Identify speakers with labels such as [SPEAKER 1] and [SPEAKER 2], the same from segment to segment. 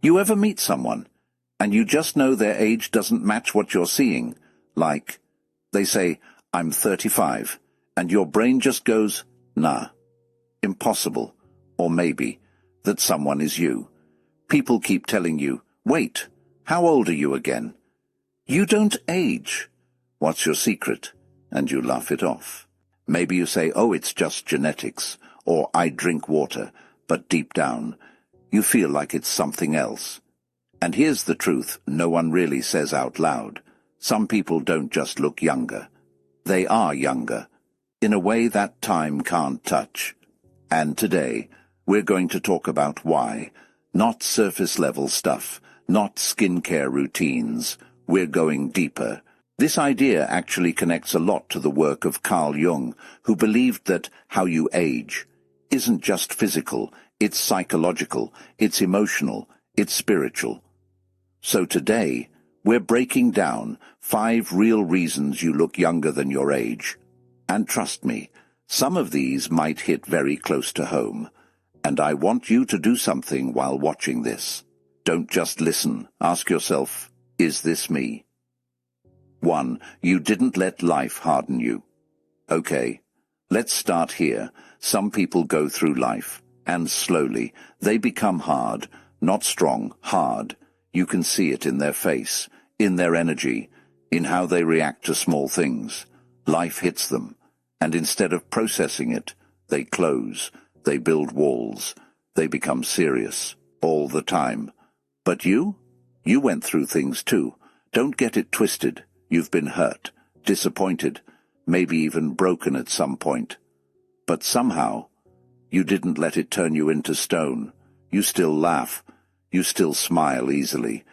[SPEAKER 1] You ever meet someone, and you just know their age doesn't match what you're seeing? Like, they say, "I'm 35, and your brain just goes, nah, impossible, or maybe, that someone is you. People keep telling you, wait, how old are you again? You don't age. What's your secret? And you laugh it off. Maybe you say, oh, it's just genetics, or I drink water, but deep down, you feel like it's something else. And here's the truth no one really says out loud. Some people don't just look younger. They are younger, in a way that time can't touch. And today, we're going to talk about why. Not surface-level stuff, not skincare routines. We're going deeper. This idea actually connects a lot to the work of Carl Jung, who believed that how you age isn't just physical, it's psychological, it's emotional, it's spiritual. So today, we're breaking down 5 real reasons you look younger than your age. And trust me, some of these might hit very close to home. And I want you to do something while watching this. Don't just listen. Ask yourself, is this me? 1. You didn't let life harden you. Okay, let's start here. Some people go through life, and slowly, they become hard, not strong, hard. You can see it in their face, in their energy, in how they react to small things. Life hits them, and instead of processing it, they close, they build walls, they become serious, all the time. But you went through things too. Don't get it twisted. You've been hurt, disappointed, maybe even broken at some point. But somehow, you didn't let it turn you into stone. You still laugh. You still smile easily.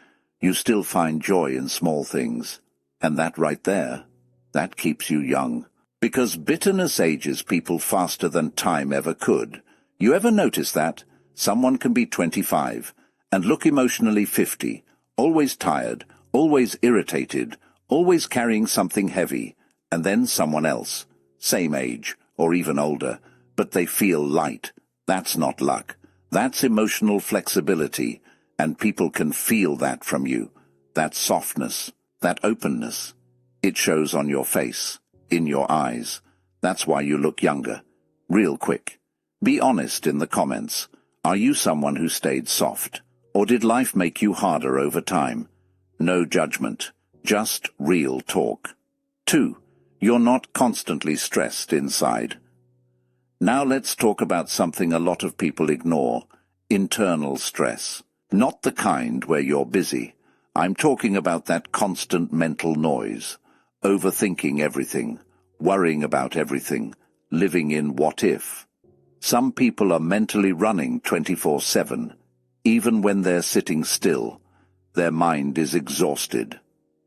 [SPEAKER 1] You still find joy in small things. And that right there, that keeps you young. Because bitterness ages people faster than time ever could. You ever notice that? Someone can be 25 and look emotionally 50, always tired, always irritated, always carrying something heavy, and then someone else, same age, or even older, but they feel light. That's not luck. That's emotional flexibility, and people can feel that from you. That softness, that openness. It shows on your face, in your eyes. That's why you look younger. Real quick. Be honest in the comments. Are you someone who stayed soft? Or did life make you harder over time? No judgment. Just real talk. 2. You're not constantly stressed inside. Now let's talk about something a lot of people ignore. Internal stress. Not the kind where you're busy. I'm talking about that constant mental noise. Overthinking everything. Worrying about everything. Living in what if. Some people are mentally running 24/7. Even when they're sitting still, their mind is exhausted.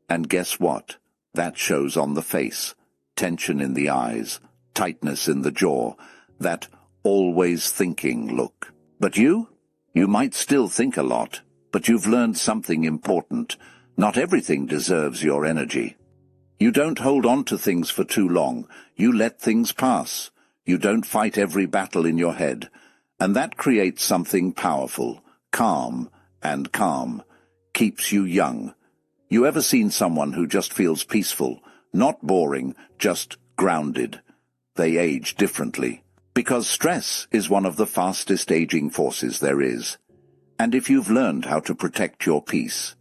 [SPEAKER 1] And guess what? That shows on the face. Tension in the eyes, tightness in the jaw, that always thinking look. But you might still think a lot, but you've learned something important. Not everything deserves your energy. You don't hold on to things for too long. You let things pass. You don't fight every battle in your head. And that creates something powerful. Calm, and calm keeps you young. You ever seen someone who just feels peaceful, not boring, just grounded? They age differently. Because stress is one of the fastest aging forces there is. And if you've learned how to protect your peace,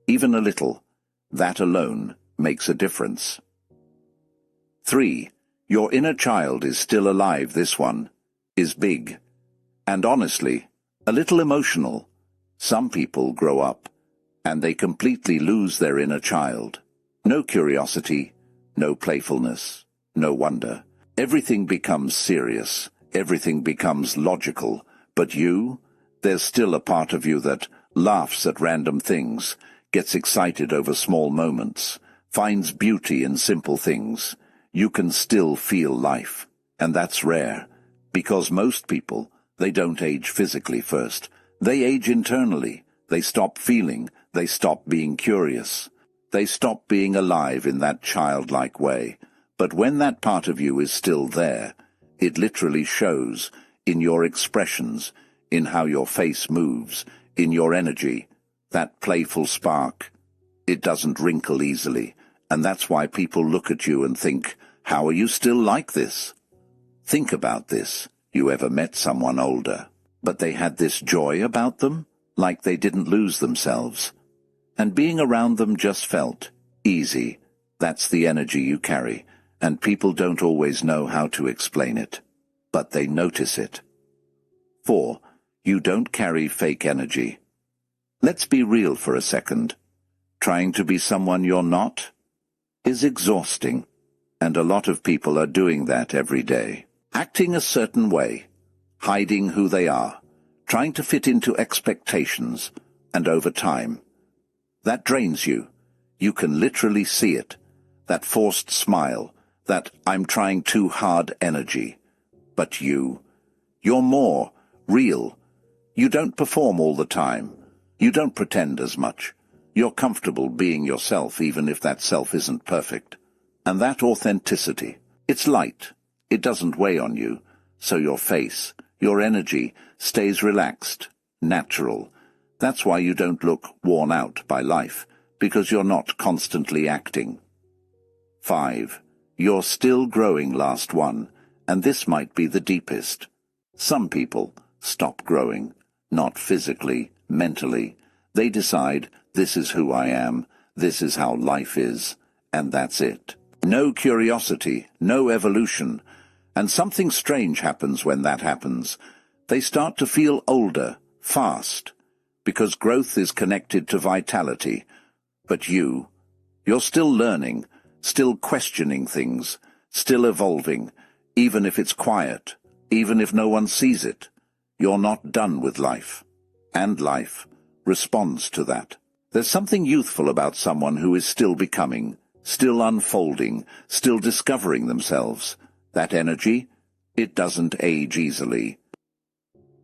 [SPEAKER 1] even a little, that alone makes a difference. 3. Your inner child is still alive. This one is big. And honestly, a little emotional. Some people grow up, and they completely lose their inner child. No curiosity, no playfulness, no wonder. Everything becomes serious, everything becomes logical. But there's still a part of you that laughs at random things, gets excited over small moments, finds beauty in simple things. You can still feel life, and that's rare, because most people, they don't age physically first. They age internally. They stop feeling. They stop being curious. They stop being alive in that childlike way. But when that part of you is still there, it literally shows in your expressions, in how your face moves, in your energy, that playful spark. It doesn't wrinkle easily, and that's why people look at you and think, how are you still like this? Think about this. You ever met someone older, but they had this joy about them, like they didn't lose themselves? And being around them just felt easy. That's the energy you carry, and people don't always know how to explain it, but they notice it. 4. You don't carry fake energy. Let's be real for a second. Trying to be someone you're not is exhausting, and a lot of people are doing that every day. Acting a certain way, hiding who they are, trying to fit into expectations, and over time, that drains you. You can literally see it. That forced smile, that I'm trying too hard energy. But you're more real. You don't perform all the time. You don't pretend as much. You're comfortable being yourself even if that self isn't perfect. And that authenticity, it's light. It doesn't weigh on you. So your face, your energy, stays relaxed, natural. That's why you don't look worn out by life, because you're not constantly acting. 5. You're still growing. Last one, and this might be the deepest. Some people stop growing, not physically, mentally. They decide, this is who I am, this is how life is, and that's it. No curiosity, no evolution. And something strange happens when that happens. They start to feel older, fast, because growth is connected to vitality. But you're still learning, still questioning things, still evolving, even if it's quiet, even if no one sees it. You're not done with life. And life responds to that. There's something youthful about someone who is still becoming, still unfolding, still discovering themselves. That energy, it doesn't age easily.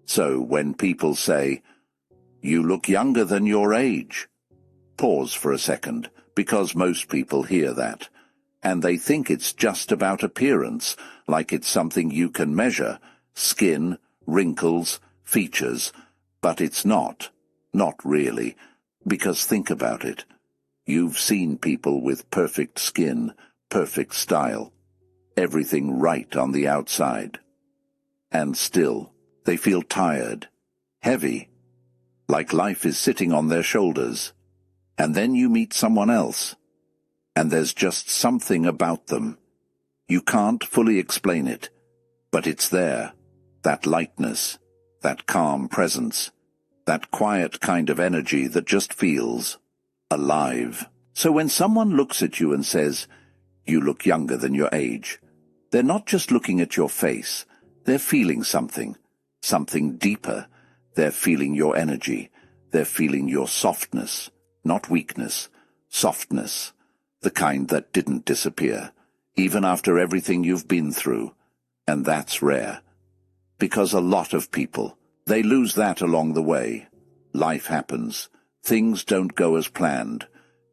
[SPEAKER 1] So when people say, you look younger than your age, pause for a second, because most people hear that, and they think it's just about appearance, like it's something you can measure, skin, wrinkles, features, but it's not really, because think about it. You've seen people with perfect skin, perfect style, everything right on the outside, and still, they feel tired, heavy, like life is sitting on their shoulders. And then you meet someone else, and there's just something about them. You can't fully explain it, but it's there. That lightness, that calm presence, that quiet kind of energy that just feels alive. So when someone looks at you and says, you look younger than your age, they're not just looking at your face, they're feeling something deeper. They're feeling your energy, they're feeling your softness. Not weakness, softness, the kind that didn't disappear, even after everything you've been through. And that's rare. Because a lot of people, they lose that along the way. Life happens. Things don't go as planned.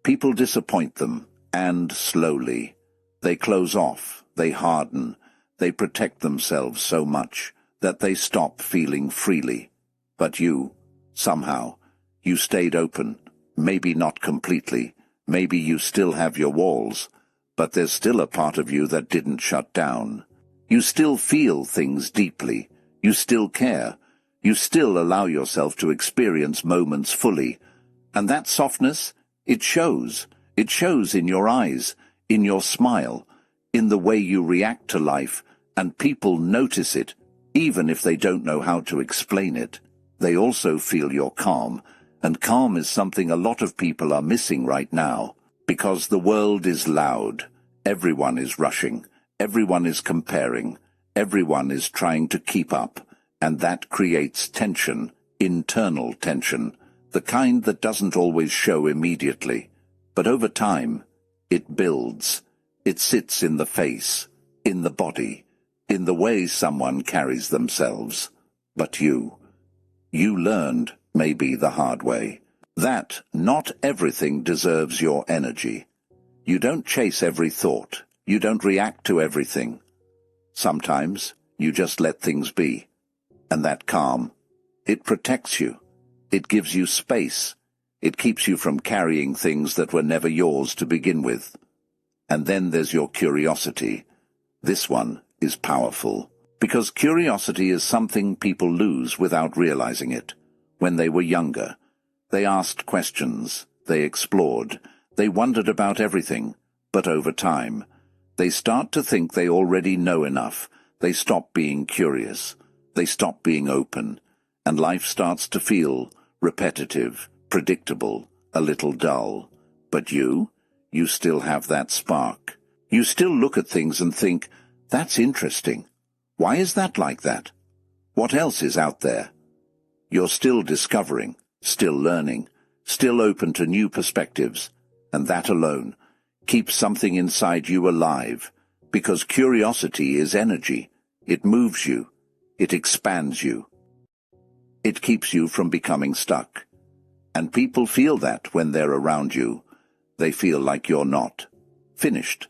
[SPEAKER 1] People disappoint them, and slowly, they close off, they harden, they protect themselves so much that they stop feeling freely. But you, somehow, you stayed open. Maybe not completely, maybe you still have your walls, but there's still a part of you that didn't shut down. You still feel things deeply, you still care, you still allow yourself to experience moments fully. And that softness, it shows in your eyes, in your smile, in the way you react to life, and people notice it, even if they don't know how to explain it. They also feel your calm. And calm is something a lot of people are missing right now, because the world is loud, everyone is rushing, everyone is comparing, everyone is trying to keep up, and that creates tension, internal tension, the kind that doesn't always show immediately, but over time, it builds. It sits in the face, in the body, in the way someone carries themselves. But you learned, maybe the hard way, that not everything deserves your energy. You don't chase every thought. You don't react to everything. Sometimes you just let things be. And that calm, it protects you. It gives you space. It keeps you from carrying things that were never yours to begin with. And then there's your curiosity. This one is powerful, because curiosity is something people lose without realizing it. When they were younger, they asked questions, they explored, they wondered about everything, but over time, they start to think they already know enough. They stop being curious, they stop being open, and life starts to feel repetitive, predictable, a little dull. But you still have that spark. You still look at things and think, that's interesting. Why is that like that? What else is out there? You're still discovering, still learning, still open to new perspectives, and that alone keeps something inside you alive, because curiosity is energy. It moves you. It expands you. It keeps you from becoming stuck. And people feel that when they're around you. They feel like you're not finished,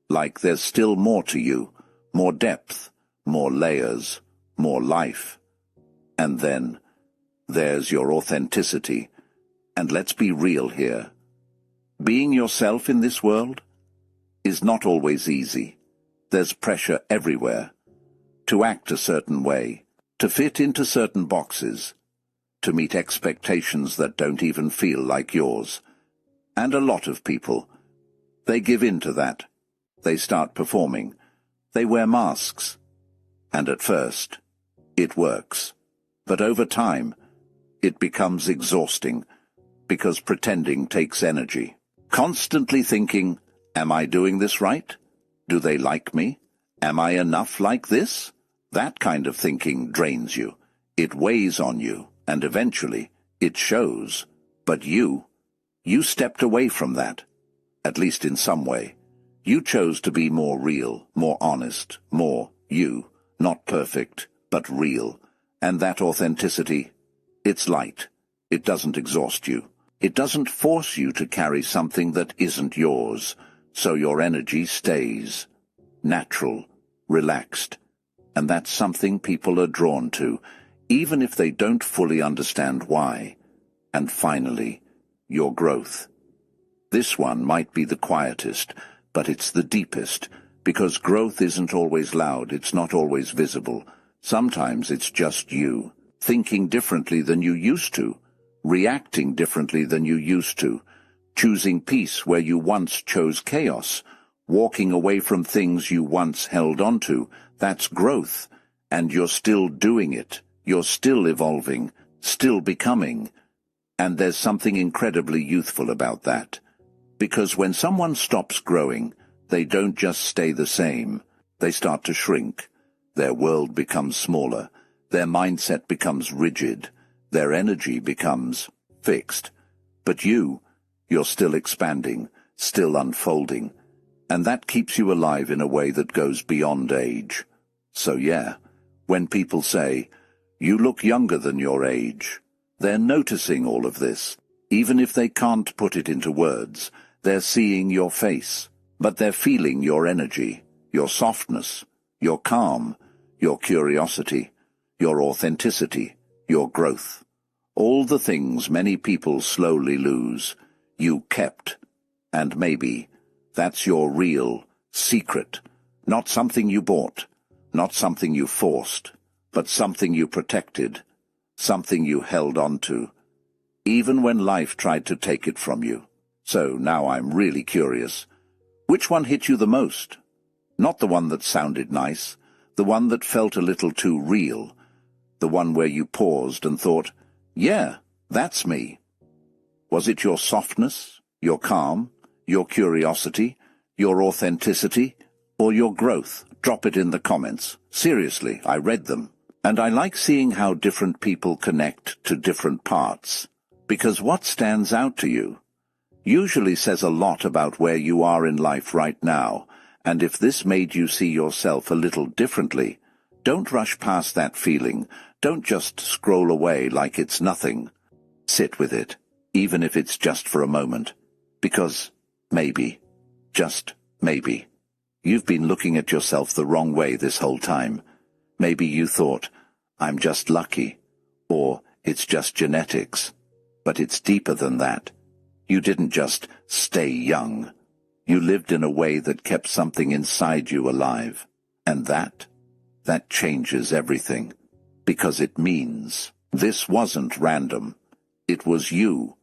[SPEAKER 1] like there's still more to you, more depth, more layers, more life. And then there's your authenticity. And let's be real here. Being yourself in this world is not always easy. There's pressure everywhere. To act a certain way, to fit into certain boxes, to meet expectations that don't even feel like yours. And a lot of people, they give in to that. They start performing. They wear masks. And at first, it works. But over time, it becomes exhausting, because pretending takes energy. Constantly thinking, am I doing this right? Do they like me? Am I enough like this? That kind of thinking drains you. It weighs on you, and eventually, it shows. But you stepped away from that, at least in some way. You chose to be more real, more honest, more you, not perfect, but real. And that authenticity, it's light. It doesn't exhaust you. It doesn't force you to carry something that isn't yours, so your energy stays natural, relaxed. And that's something people are drawn to, even if they don't fully understand why. And finally, your growth. This one might be the quietest, but it's the deepest, because growth isn't always loud, it's not always visible. Sometimes it's just you, thinking differently than you used to, reacting differently than you used to, choosing peace where you once chose chaos, walking away from things you once held onto. That's growth, and you're still doing it. You're still evolving, still becoming. And there's something incredibly youthful about that. Because when someone stops growing, they don't just stay the same. They start to shrink. Their world becomes smaller. Their mindset becomes rigid. Their energy becomes fixed. But you're still expanding, still unfolding. And that keeps you alive in a way that goes beyond age. So yeah, when people say, you look younger than your age, they're noticing all of this. Even if they can't put it into words, they're seeing your face, but they're feeling your energy, your softness, your calm, your curiosity, your authenticity, your growth. All the things many people slowly lose, you kept. And maybe that's your real secret. Not something you bought, not something you forced, but something you protected, something you held on to, even when life tried to take it from you. So now I'm really curious. Which one hit you the most? Not the one that sounded nice, the one that felt a little too real, the one where you paused and thought, yeah, that's me. Was it your softness, your calm, your curiosity, your authenticity, or your growth? Drop it in the comments. Seriously, I read them. And I like seeing how different people connect to different parts. Because what stands out to you usually says a lot about where you are in life right now. And if this made you see yourself a little differently, don't rush past that feeling. Don't just scroll away like it's nothing. Sit with it, even if it's just for a moment. Because maybe, just maybe, you've been looking at yourself the wrong way this whole time. Maybe you thought, I'm just lucky, or it's just genetics. But it's deeper than that. You didn't just stay young. You lived in a way that kept something inside you alive. And that changes everything. Because it means this wasn't random. It was you.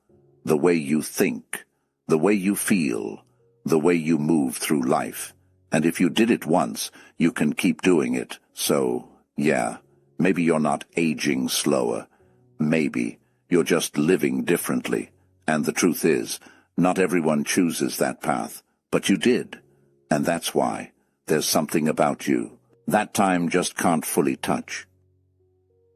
[SPEAKER 1] The way you think, the way you feel, the way you move through life. And if you did it once, you can keep doing it. So, yeah, maybe you're not aging slower. Maybe you're just living differently. And the truth is, not everyone chooses that path. But you did. And that's why there's something about you that time just can't fully touch.